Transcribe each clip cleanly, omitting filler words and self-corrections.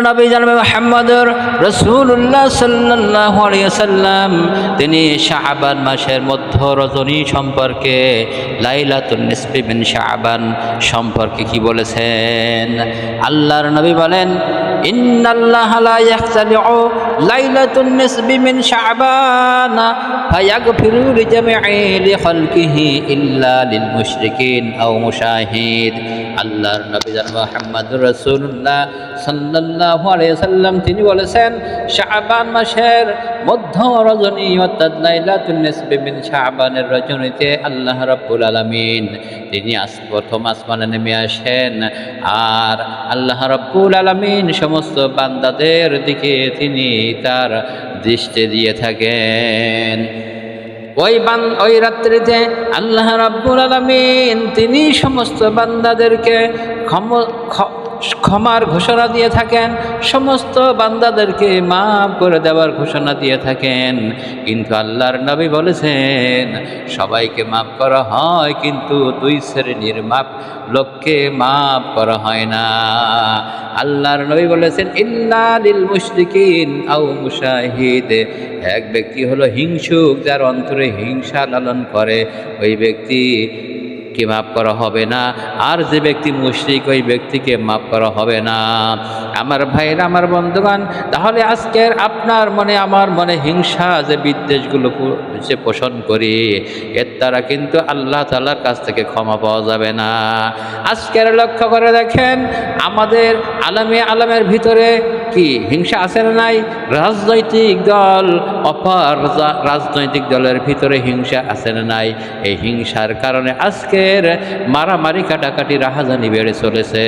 নবী জনাবে মুহাম্মদুর রাসূলুল্লাহ সাল্লাল্লাহু আলাইহি ওয়াসাল্লাম তিনি শাবান মাসের মধ্য রজনী সম্পর্কে লাইলাতুন নিসফি মিন শাবান সম্পর্কে কি বলেছেন? আল্লাহর নবী বলেন, ইন্নাল্লাহা লা ইয়াখতালিউ লাইলাতুন নিসফি মিন শাবান ফায়াগফিরু লিজামি'i খালকিহি ইল্লা লিল মুশরিকিন আও মুশাহিদ। আল্লাহর নবী জনাবে মুহাম্মদুর রাসূলুল্লাহ সাল্লাল্লাহু আলাইহি ওয়াসাল্লাম তিনি বলেছেন, শাবান মাসের মধ্য রজনী অর্থাৎ লাইলাতুন নিসফি মিন শাবানের রজনীতে আল্লাহ রাব্বুল আলামিন তিনি প্রথম আসমানে নেমে আসেন, আর আল্লাহ রাব্বুল আলামিন সমস্ত বান্দাদের দিকে তিনি তার দৃষ্টি দিয়ে থাকেন। ওই রাত্রিতে আল্লাহ রাব্বুল আলামিন তিনি সমস্ত বান্দাদেরকে ক্ষমার ঘোষণা দিয়ে থাকেন, সমস্ত বান্দাদেরকে মাফ করে দেওয়ার ঘোষণা দিয়ে থাকেন। কিন্তু আল্লাহর নবী বলেছেন, সবাইকে মাফ করা হয় কিন্তু দুই শ্রেণীর লোককে মাফ করা হয় না। আল্লাহর নবী বলেছেন, ইল্লা লিল মুশরিকিন আও মুশাহিদ। এক ব্যক্তি হলো হিংসুক, যার অন্তরে হিংসা লালন করে, ওই ব্যক্তি কে মাফ করা হবে না। আর যে ব্যক্তি মুশরিক, ওই ব্যক্তিকে মাফ করা হবে না। আমার ভাইরা, আমার বন্ধুগণ, তাহলে আজকের আপনার মনে আমার মনে হিংসা যে বিদ্বেষগুলো যে পোষণ করি, এর দ্বারা কিন্তু আল্লাহ তাআলার কাছ থেকে ক্ষমা পাওয়া যাবে না। আজকের লক্ষ্য করে দেখেন, আমাদের আলেমের ভিতরে কি হিংসা আছে না নাই? রাজনৈতিক দল অপর রাজনৈতিক দলের ভিতরে হিংসা আছে না নাই? এই হিংসার কারণে আজকের মারামারি কাটাকাটি রাহাজানি বেড়ে চলেছে।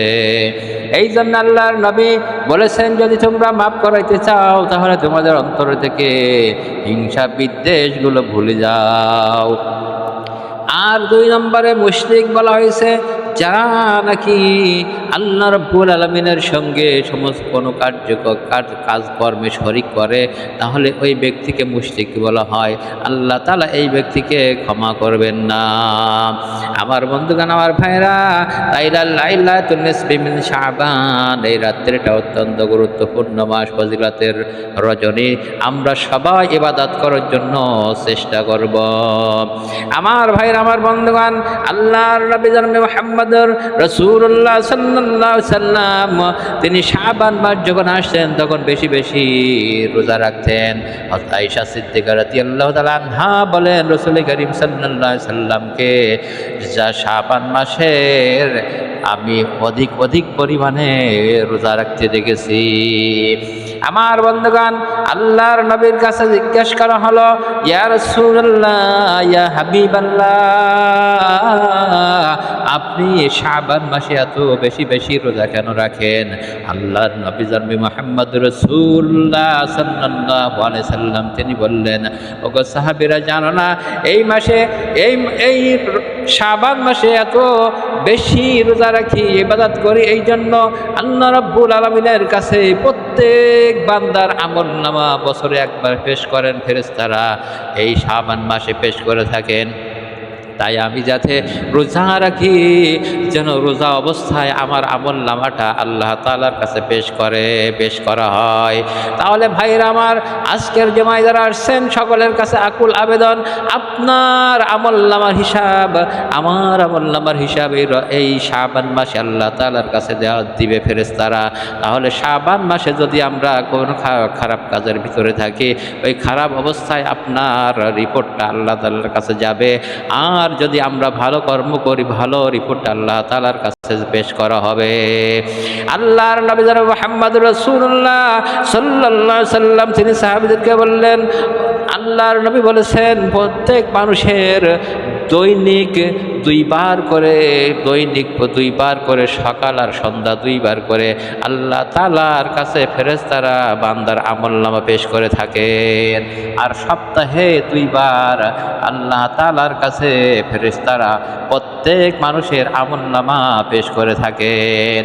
এই জন্য আল্লাহর নবী বলেছেন, যদি তোমরা মাফ করাইতে চাও তাহলে তোমাদের অন্তর থেকে হিংসা বিদ্বেষগুলো ভুলে যাও। আর 2 নম্বরে মুশরিক বলা হয়েছে, যারা নাকি আল্লাহ রাব্বুল আলামিনের সঙ্গে সমস্ত কোনো কাজকর্মে শরিক করে, তাহলে ওই ব্যক্তিকে মুশরিক বলা হয়। আল্লাহ তাআলা এই ব্যক্তিকে ক্ষমা করবেন না। আমার বন্ধুগণ, আমার ভাইরা, লাইলাতুন নিসফি মিন শাবান, এই রাত্রিটা অত্যন্ত গুরুত্বপূর্ণ মাস, ফজিলতের রজনী। আমরা সবাই ইবাদত করার জন্য চেষ্টা করব। আমার ভাইরা, আমার বন্ধুগণ, আল্লাহর নবী জনাবে মুহাম্মদুর রাসূলুল্লাহ সাল্লাল্লাহু আলাইহি সাল্লাম তিনি শাবান মাস যখন আসতেন তখন বেশি বেশি রোজা রাখতেন। হযরত আয়েশা সিদ্দিকা রাদিয়াল্লাহু তাআলা আনহা বলেন, রাসূল করিম সাল্লাল্লাহু আলাইহি সাল্লামকে যা শাবান মাসের আমি অধিক পরিমাণে রোজা রাখতে দেখেছি। আমার বন্ধুগণ, আল্লাহর নবীর কাছে জিজ্ঞেস করা হলো, ইয়া রাসূলুল্লাহ, ইয়া হাবিবাল্লাহ, আপনি শাবান মাসে এত বেশি বেশি রোজা কেন রাখেন? আল্লাহর নবী জনাবে মুহাম্মদুর রাসূলুল্লাহ সাল্লাল্লাহু আলাইহি সাল্লাম তিনি বললেন, ওগো সাহাবীরা, জানো না এই মাসে এই শাবান মাসে এত বেশি রোজা রাখি, ইবাদত করি, এই জন্য আল্লাহ রাব্বুল আলামিনের কাছে প্রত্যেক বান্দার আমলনামা বছরে একবার পেশ করেন ফেরেশতারা, এই শাবান মাসে পেশ করে থাকেন। তাই আমি যাতে রোজা রাখি, যেন রোজা অবস্থায় আমার আমলনামাটা আল্লাহ তাআলার কাছে পেশ করা হয়। তাহলে ভাইরা আমার, আজকের জমায় যারা আসছেন সকলের কাছে আকুল আবেদন, আপনার আমলনামার হিসাব আমার আমলনামার হিসাব এই শাবান মাসে আল্লাহ তাআলার কাছে দিবে ফেরেশতারা। তাহলে শাবান মাসে যদি আমরা কোনো খারাপ কাজের ভিতরে থাকি, ওই খারাপ অবস্থায় আপনার রিপোর্টটা আল্লাহ তাআলার কাছে যাবে। আর যদি আমরা ভালো কর্ম করি, ভালো রিপোর্ট আল্লাহ তাআলার কাছে পেশ করা হবে। আল্লাহর নবী জনাবে মুহাম্মদুর রাসূলুল্লাহ সাল্লাল্লাহু আলাইহি সাল্লাম তিনি সাহাবীদেরকে বললেন, আল্লাহর নবী বলেছেন, প্রত্যেক মানুষের দৈনিক 2 বার করে সকাল আর সন্ধ্যা 2 বার করে আল্লাহ তাআলার কাছে ফেরেশতারা বান্দার আমলনামা পেশ করে থাকেন। আর সপ্তাহে 2 বার আল্লাহ তাআলার কাছে ফেরেশতারা প্রত্যেক মানুষের আমলনামা পেশ করে থাকেন।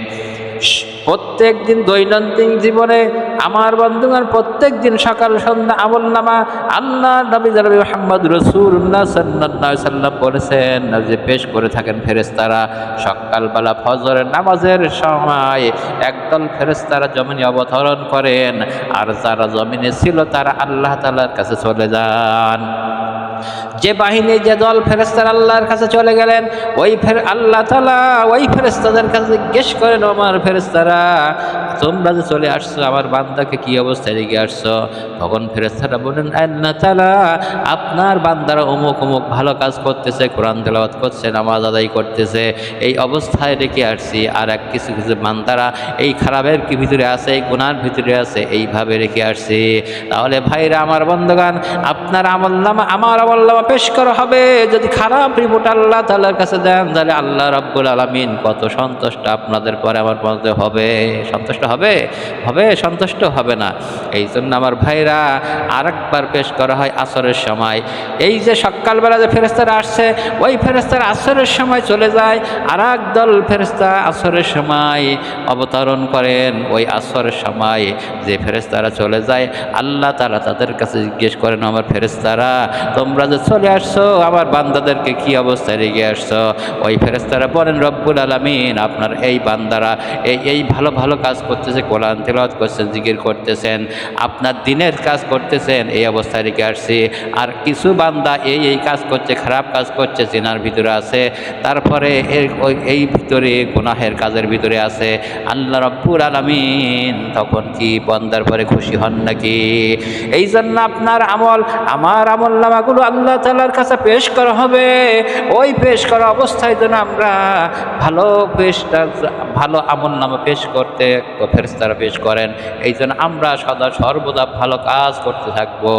প্রত্যেক দিন দৈনন্দিন জীবনে আমার বন্ধুগণ প্রত্যেক দিন সকাল সন্ধ্যা আমলনামা আল্লাহ নবী জনাবে মুহাম্মদ রাসূলুল্লাহ সাল্লাল্লাহু আলাইহি সাল্লাম বলেছেন যে পেশ করে থাকেন ফেরেশতারা। সকালবেলা ফজরের নামাজের সময় একদল ফেরেশতারা জমিনে অবতরণ করেন, আর যারা জমিনে ছিল তারা আল্লাহ তাআলার কাছে চলে যান। যে বাহিনী যে দল ফেরেশতারা আল্লাহর কাছে চলে গেলেন, ওই আল্লাহ তাআলা ওই ফেরেশতাদের কাছে জিজ্ঞেস করেন, আমার ফেরেশতারা তোমরা যে চলে আসছো আমার বান্দাকে কি অবস্থায় রেখে আসছো? তখন ফেরেশতারা বলেন, আল্লাহ তাআলা আপনার বান্দারা অমুক অমুক ভালো কাজ করতেছে, কোরআন তেলাওয়াত করছে, নামাজ আদায় করতেছে, এই অবস্থায় রেখে আসছি। আর এক কিছু কিছু বান্দারা এই খারাপের কি ভিতরে আছে, এই গুনার ভিতরে আছে, এইভাবে রেখে আসছি। তাহলে ভাইরা আমার বন্ধুগণ, আপনার আমলনামা আমার আমলনামা পেশ করা হবে। যদি খারাপ রিপোর্ট আল্লাহ তাআলার কাছে দেন, তাহলে আল্লাহ রাব্বুল আলামিন কত সন্তুষ্ট আপনাদের পরে আমার মধ্যে হবে। সন্তুষ্ট হবে? হবে? সন্তুষ্ট হবে না। এই জন্য আমার ভাইরা আরেকবার পেশ করা হয় আসরের সময়। এই যে সকালবেলা যে ফেরেশতারা আসছে, ওই ফেরেশতারা আসরের সময় চলে যায়, আর একদল ফেরেশতা আসরের সময় অবতরণ করেন। ওই আসরের সময় যে ফেরেশতারা চলে যায়, আল্লাহ তাআলা তাদের কাছে জিজ্ঞেস করেন, আমার ফেরেশতারা তোমরা যে চলে আসছো আমার বান্দাদেরকে কি অবস্থায় রেখে আসছো? ওই ফেরেশতারা বলেন, রব্বুল আলামিন আপনার এই বান্দারা এই ভালো ভালো কাজ করতেছে, কোরআন তেলাওয়াত করছেন, জিকির করতেছেন, আপনার দিনের কাজ করতেছেন, এই অবস্থায় রেখে আসছি। আর কিছু বান্দা এই কাজ করছে, খারাপ কাজ করছে, জিনার ভিতরে আছে, তারপরে এই ভিতরে গুনাহের কাজের ভিতরে আছে। আল্লাহ রব্বুল আলামিন তখন কি বান্দার পরে খুশি হন নাকি? এই জন্য আপনার আমল আমার আমলনামাগুলো আল্লাহ তাআলার কাছে পেশ করা হবে। ওই পেশ করা অবস্থায় যেন আমরা ভালো আমলনামা পেশ করতে ফেরেশতারা পেশ করেন। এই জন্য আমরা সদা সর্বদা ভালো কাজ করতে থাকবো।